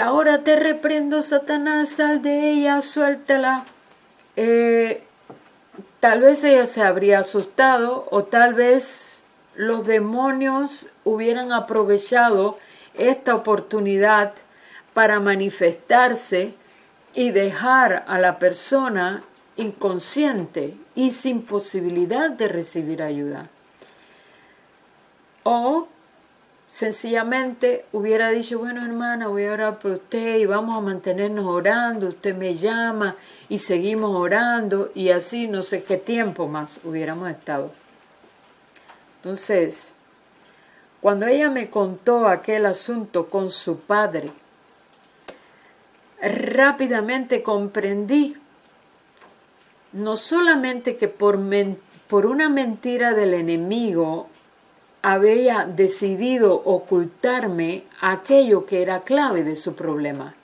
Ahora te reprendo, Satanás, sal de ella, suéltala. Tal vez ella se habría asustado o tal vez los demonios hubieran aprovechado esta oportunidad para manifestarse y dejar a la persona inconsciente y sin posibilidad de recibir ayuda. O sencillamente hubiera dicho, bueno, hermana, voy a orar por usted y vamos a mantenernos orando, usted me llama y seguimos orando, y así no sé qué tiempo más hubiéramos estado. Entonces, cuando ella me contó aquel asunto con su padre, rápidamente comprendí no solamente que por una mentira del enemigo había decidido ocultarme aquello que era clave de su problema.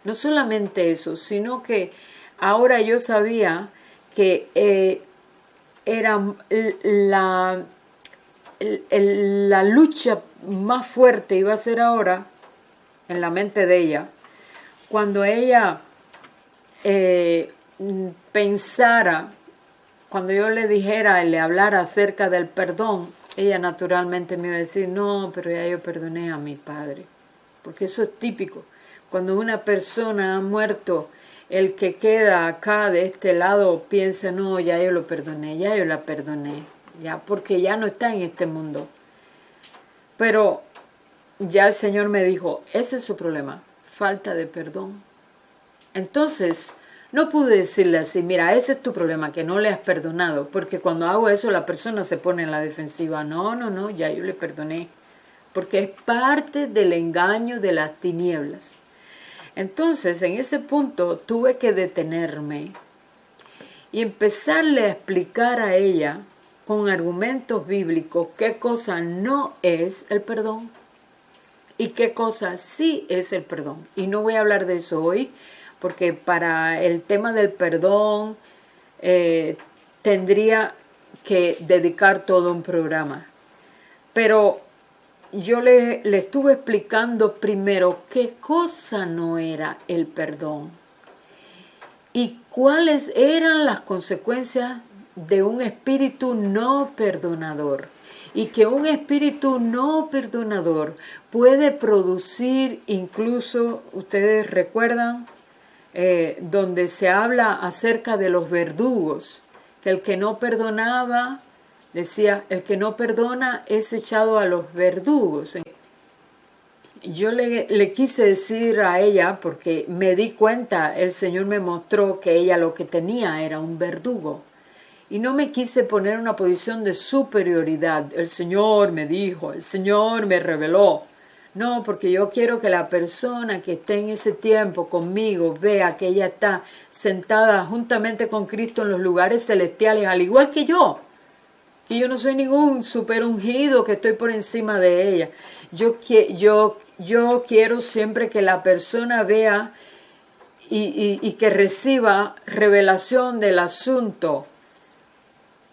No solamente eso, sino que ahora yo sabía que era la lucha más fuerte iba a ser ahora en la mente de ella, cuando ella pensara, cuando yo le dijera y le hablara acerca del perdón, ella naturalmente me iba a decir, no, pero ya yo perdoné a mi padre. Porque eso es típico. Cuando una persona ha muerto, el que queda acá de este lado piensa, no, ya yo lo perdoné, ya yo la perdoné, ya, porque ya no está en este mundo. Pero ya el Señor me dijo, ese es su problema, falta de perdón. Entonces, no pude decirle así, mira, ese es tu problema, que no le has perdonado, porque cuando hago eso la persona se pone en la defensiva. No, ya yo le perdoné, porque es parte del engaño de las tinieblas. Entonces, en ese punto tuve que detenerme y empezarle a explicar a ella con argumentos bíblicos qué cosa no es el perdón y qué cosa sí es el perdón. Y no voy a hablar de eso hoy, porque para el tema del perdón tendría que dedicar todo un programa. Pero yo le estuve explicando primero qué cosa no era el perdón y cuáles eran las consecuencias de un espíritu no perdonador. Y que un espíritu no perdonador puede producir, incluso, ustedes recuerdan, donde se habla acerca de los verdugos, que el que no perdonaba, decía, el que no perdona es echado a los verdugos. Yo le quise decir a ella, porque me di cuenta, el Señor me mostró que ella lo que tenía era un verdugo. Y no me quise poner en una posición de superioridad. El Señor me dijo, el Señor me reveló. No, porque yo quiero que la persona que esté en ese tiempo conmigo vea que ella está sentada juntamente con Cristo en los lugares celestiales, al igual que yo. Que yo no soy ningún super ungido que estoy por encima de ella. Yo quiero siempre que la persona vea y que reciba revelación del asunto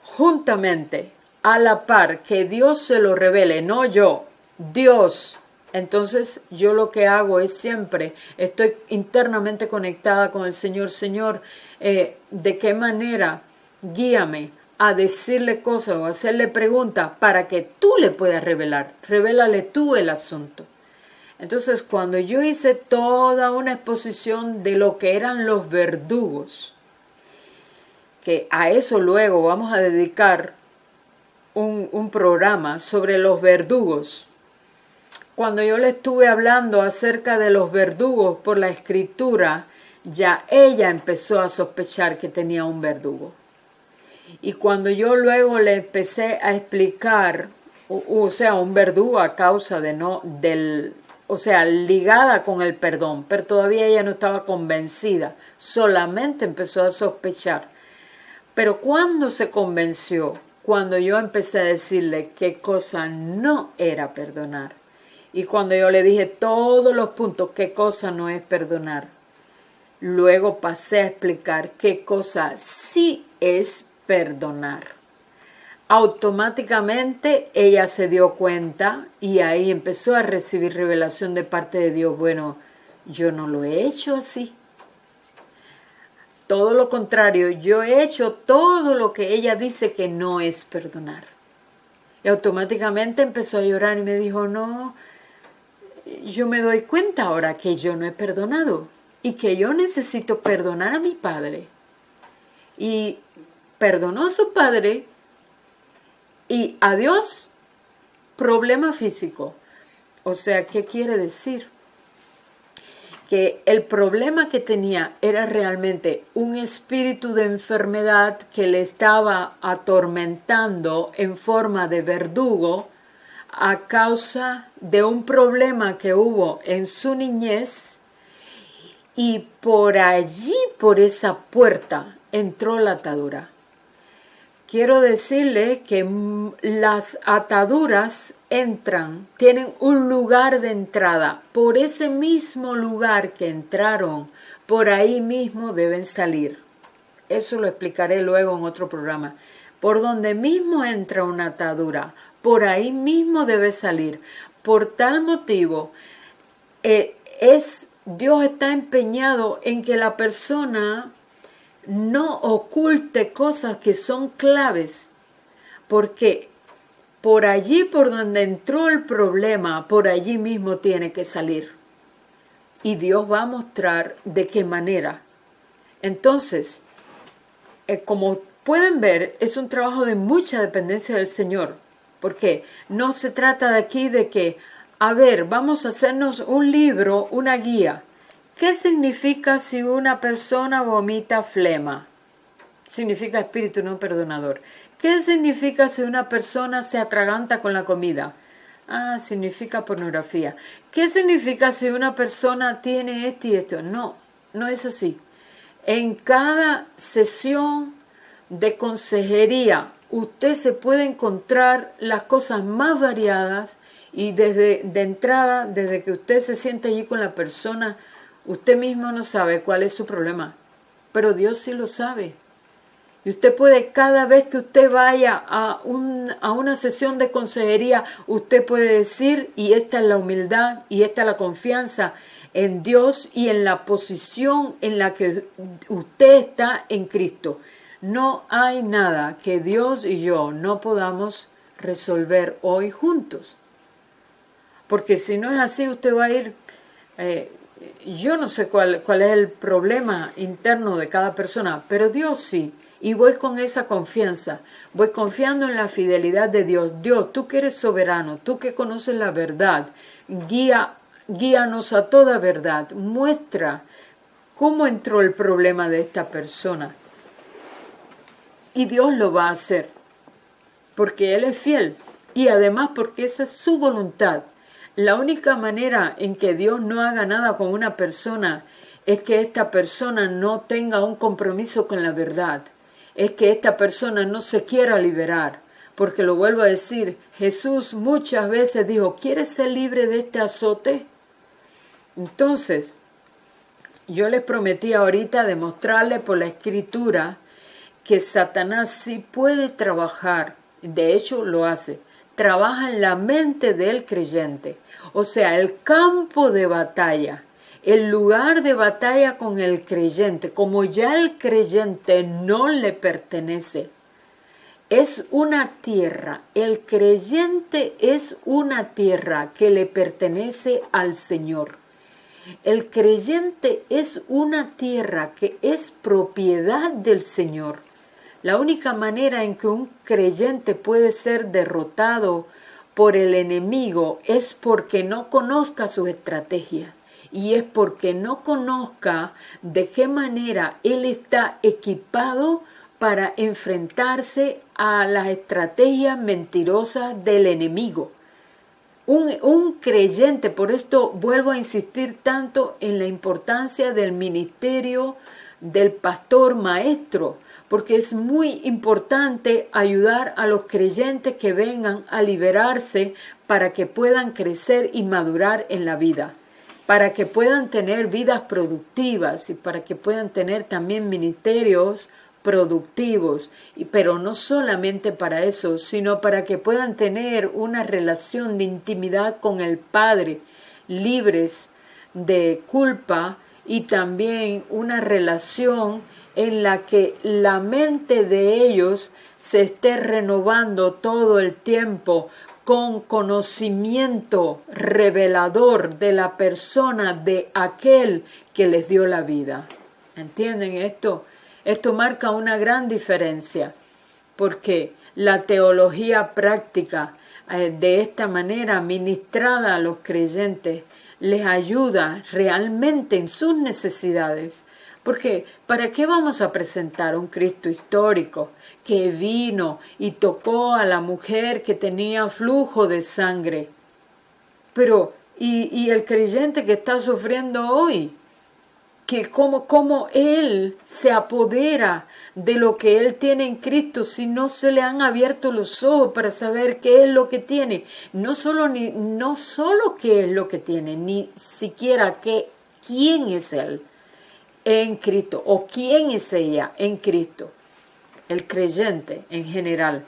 juntamente, a la par, que Dios se lo revele, no yo, Dios. Entonces yo lo que hago es siempre, estoy internamente conectada con el Señor. Señor, ¿de qué manera? Guíame a decirle cosas o hacerle preguntas para que tú le puedas revelar. Revélale tú el asunto. Entonces, cuando yo hice toda una exposición de lo que eran los verdugos, que a eso luego vamos a dedicar un programa sobre los verdugos. Cuando yo le estuve hablando acerca de los verdugos por la escritura, ya ella empezó a sospechar que tenía un verdugo. Y cuando yo luego le empecé a explicar, o sea, un verdugo a causa ligada con el perdón, pero todavía ella no estaba convencida, solamente empezó a sospechar. Pero cuando se convenció, cuando yo empecé a decirle qué cosa no era perdonar, y cuando yo le dije todos los puntos qué cosa no es perdonar, luego pasé a explicar qué cosa sí es perdonar. Automáticamente ella se dio cuenta y ahí empezó a recibir revelación de parte de Dios. Bueno, Yo no lo he hecho así. Todo lo contrario, yo he hecho todo lo que ella dice que no es perdonar. Y automáticamente empezó a llorar y me dijo, no, yo me doy cuenta ahora que yo no he perdonado y que yo necesito perdonar a mi padre. Y perdonó a su padre y adiós, problema físico. O sea, ¿qué quiere decir? Que el problema que tenía era realmente un espíritu de enfermedad que le estaba atormentando en forma de verdugo a causa de un problema que hubo en su niñez, y por allí, por esa puerta, entró la atadura. Quiero decirle que las ataduras tienen un lugar de entrada. Por ese mismo lugar que entraron, por ahí mismo deben salir. Eso lo explicaré luego en otro programa. Por donde mismo entra una atadura, por ahí mismo debe salir. Por tal motivo, Dios está empeñado en que la persona no oculte cosas que son claves, porque por allí por donde entró el problema, por allí mismo tiene que salir. Y Dios va a mostrar de qué manera. Entonces, como pueden ver, es un trabajo de mucha dependencia del Señor, porque no se trata de aquí de que, a ver, vamos a hacernos un libro, una guía. ¿Qué significa si una persona vomita flema? Significa espíritu no perdonador. ¿Qué significa si una persona se atraganta con la comida? Ah, significa pornografía. ¿Qué significa si una persona tiene esto y esto? No, no es así. En cada sesión de consejería, usted se puede encontrar las cosas más variadas y de entrada, desde que usted se siente allí con la persona, usted mismo no sabe cuál es su problema, pero Dios sí lo sabe. Y usted puede, cada vez que usted vaya a una sesión de consejería, usted puede decir, y esta es la humildad, y esta es la confianza en Dios y en la posición en la que usted está en Cristo. No hay nada que Dios y yo no podamos resolver hoy juntos. Porque si no es así, usted va a ir... yo no sé cuál es el problema interno de cada persona, pero Dios sí. Y voy con esa confianza, voy confiando en la fidelidad de Dios. Dios, tú que eres soberano, tú que conoces la verdad, guíanos a toda verdad. Muestra cómo entró el problema de esta persona. Y Dios lo va a hacer, porque Él es fiel. Y además porque esa es su voluntad. La única manera en que Dios no haga nada con una persona es que esta persona no tenga un compromiso con la verdad. Es que esta persona no se quiera liberar. Porque lo vuelvo a decir, Jesús muchas veces dijo, ¿quieres ser libre de este azote? Entonces, yo les prometí ahorita demostrarles por la Escritura que Satanás sí puede trabajar, de hecho lo hace, trabaja en la mente del creyente. O sea, el campo de batalla, el lugar de batalla con el creyente, como ya el creyente no le pertenece, es una tierra, el creyente es una tierra que le pertenece al Señor. El creyente es una tierra que es propiedad del Señor. La única manera en que un creyente puede ser derrotado por el enemigo es porque no conozca sus estrategias y es porque no conozca de qué manera él está equipado para enfrentarse a las estrategias mentirosas del enemigo. Un creyente, por esto vuelvo a insistir tanto en la importancia del ministerio del pastor maestro, porque es muy importante ayudar a los creyentes que vengan a liberarse para que puedan crecer y madurar en la vida, para que puedan tener vidas productivas y para que puedan tener también ministerios productivos, pero no solamente para eso, sino para que puedan tener una relación de intimidad con el Padre, libres de culpa y también una relación en la que la mente de ellos se esté renovando todo el tiempo con conocimiento revelador de la persona de aquel que les dio la vida. ¿Entienden esto? Esto marca una gran diferencia, porque la teología práctica de esta manera ministrada a los creyentes les ayuda realmente en sus necesidades. Porque ¿para qué vamos a presentar un Cristo histórico que vino y tocó a la mujer que tenía flujo de sangre? Pero, ¿y el creyente que está sufriendo hoy? Que cómo él se apodera de lo que él tiene en Cristo si no se le han abierto los ojos para saber qué es lo que tiene. No solo qué es lo que tiene, ni siquiera quién es él en Cristo o quién es ella en Cristo, el creyente en general.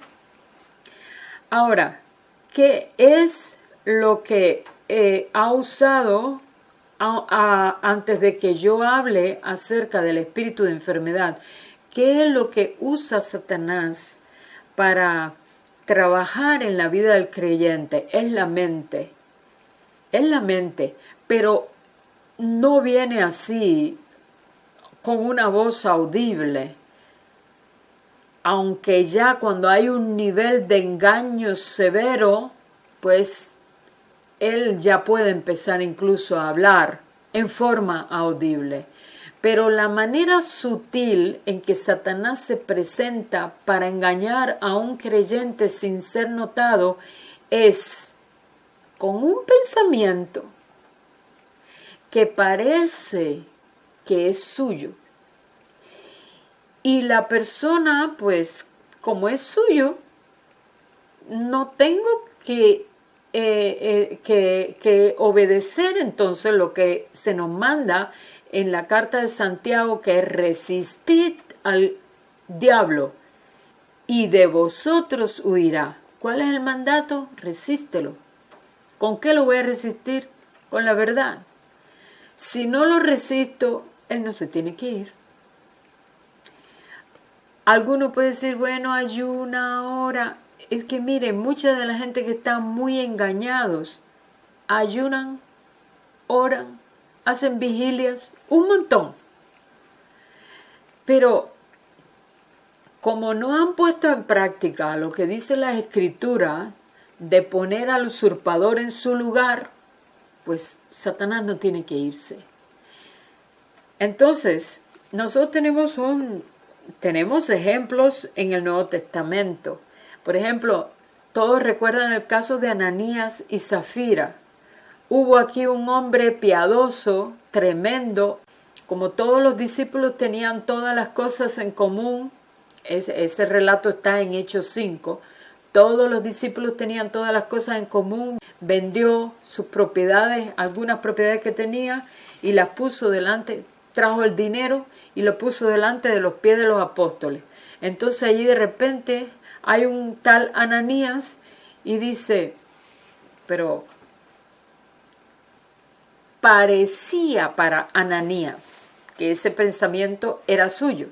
Ahora, ¿qué es lo que ha usado antes de que yo hable acerca del espíritu de enfermedad? ¿Qué es lo que usa Satanás para trabajar en la vida del creyente? Es la mente. Es la mente, pero no viene así con una voz audible, aunque ya cuando hay un nivel de engaño severo, pues él ya puede empezar incluso a hablar en forma audible. Pero la manera sutil en que Satanás se presenta para engañar a un creyente sin ser notado es con un pensamiento que parece que es suyo. Y la persona, pues, como es suyo, no tengo que obedecer entonces lo que se nos manda en la carta de Santiago, que es resistid al diablo y de vosotros huirá. ¿Cuál es el mandato? Resístelo. ¿Con qué lo voy a resistir? Con la verdad. Si no lo resisto, él no se tiene que ir. Alguno puede decir, bueno, ayuna ahora. Es que miren, mucha de la gente que está muy engañados, ayunan, oran, hacen vigilias, un montón. Pero como no han puesto en práctica lo que dice la Escritura de poner al usurpador en su lugar, pues Satanás no tiene que irse. Entonces, nosotros tenemos ejemplos en el Nuevo Testamento. Por ejemplo, todos recuerdan el caso de Ananías y Zafira. Hubo aquí un hombre piadoso, tremendo, como todos los discípulos tenían todas las cosas en común. Ese relato está en Hechos 5. Todos los discípulos tenían todas las cosas en común. Vendió sus propiedades, algunas propiedades que tenía, y las puso delante, trajo el dinero y lo puso delante de los pies de los apóstoles. Entonces allí de repente hay un tal Ananías y dice, pero parecía para Ananías que ese pensamiento era suyo.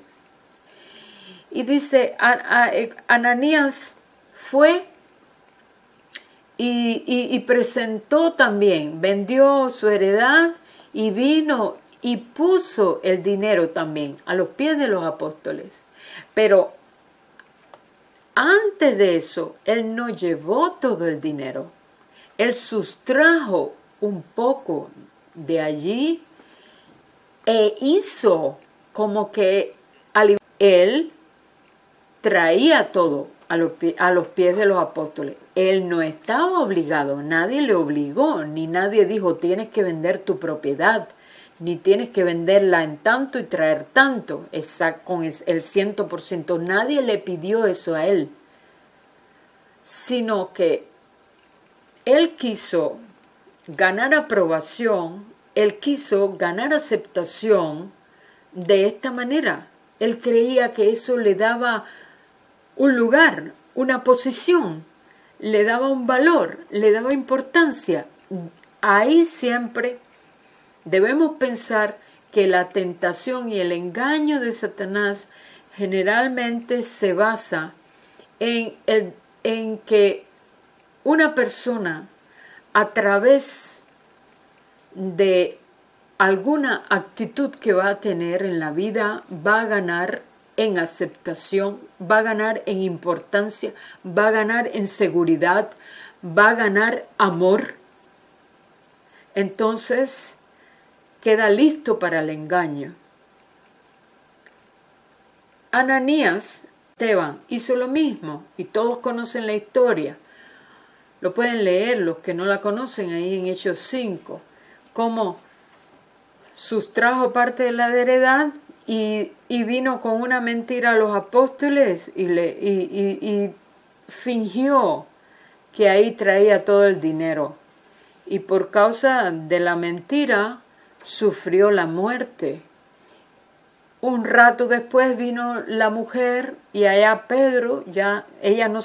Y dice, Ananías fue y presentó también, vendió su heredad y vino y puso el dinero también a los pies de los apóstoles. Pero antes de eso, él no llevó todo el dinero. Él sustrajo un poco de allí e hizo como que él traía todo a los pies de los apóstoles. Él no estaba obligado, nadie le obligó, ni nadie dijo tienes que vender tu propiedad, ni tienes que venderla en tanto y traer tanto, con el 100%. Nadie le pidió eso a él, sino que él quiso ganar aprobación, él quiso ganar aceptación de esta manera. Él creía que eso le daba un lugar, una posición, le daba un valor, le daba importancia. Ahí siempre Debemos pensar que la tentación y el engaño de Satanás generalmente se basa en que una persona, a través de alguna actitud que va a tener en la vida, va a ganar en aceptación, va a ganar en importancia, va a ganar en seguridad, va a ganar amor. Entonces queda listo para el engaño. Ananías, Esteban, hizo lo mismo y todos conocen la historia. Lo pueden leer los que no la conocen ahí en Hechos 5, cómo sustrajo parte de la heredad y vino con una mentira a los apóstoles y fingió que ahí traía todo el dinero. Y por causa de la mentira sufrió la muerte. Un rato después vino la mujer y allá Pedro, ya ella no